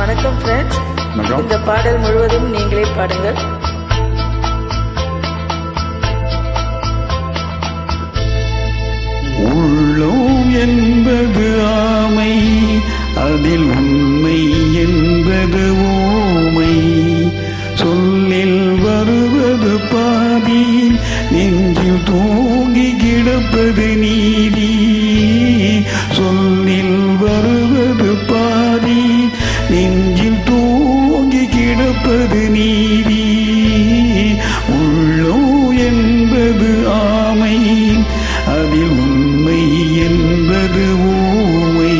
வணக்கம் ஃப்ரெண்ட்ஸ். இந்த பாடல் முழுவதும் நீங்களே பாடுங்கள். உள்ளோம் என்பது ஆமை, அதில் உண்மை என்பது ஓமை. சொல்லில் வருவது பாதி, நெஞ்சில் தூங்கி கிடப்பது நீதி. சொல்லில் வருவது பாதி, நெஞ்சில் தூங்கி கிடப்பது நீதி. உள்ளோ என்பது ஆமை, அதில் உண்மை என்பது ஊமை.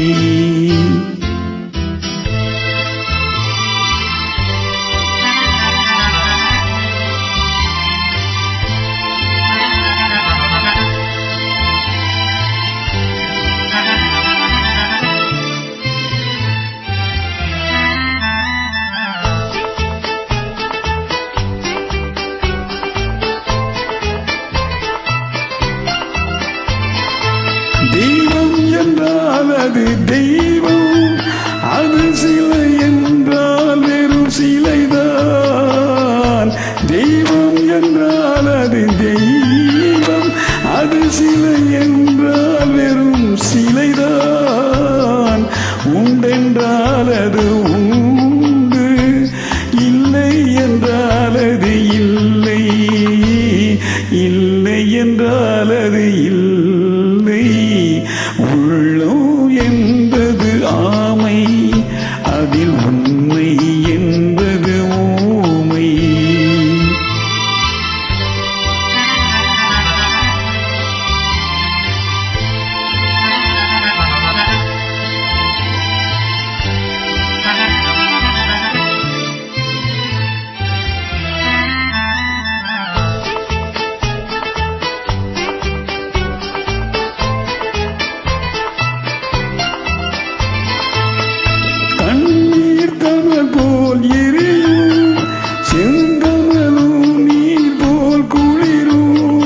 தெய்வம் என்றால் அது தெய்வம், அது சிலை என்றால் வெறும் சிலைதான். தெய்வம் என்றால் அது தெய்வம், அது சிலை என்றால் வெறும் சிலைதான். உண்டென்றால் அது உண்டு, இல்லை என்றால் அது இல்லை, இல்லை என்றால் அது இல்லை. உள்ளோ என்பது ஆமை, அதில் உண்மை என்பது ஊமை. போல் எரியும் செந்தமலும் நீர் போல் குளிரும்.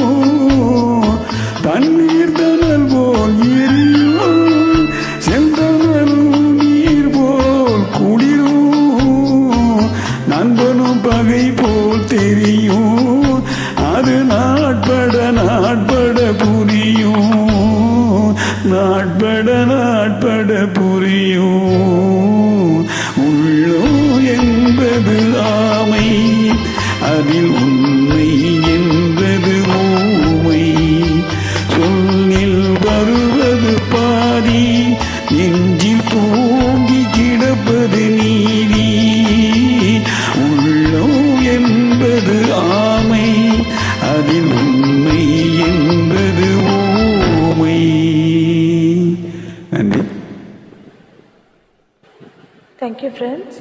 தண்ணீர் தணல் போல் எரியும் செந்தமலும் நீர் போல் குளிரும். நண்பனும் பகை போல் தெரியும், அது நாட்பட நாட்பட புரியும், நாட்பட நாட்பட புரியும். உள்ளோ என்பது ஆமை, அதில் உண்மை என்பது ஊமை. சொல்லில் வருவது பாதி, நெஞ்சில் தூங்கி கிடப்பது நீதி. உள்ளோ என்பது ஆமை, அதில் உண்மை என்பது ஊமை. நன்றி. Thank you, friends.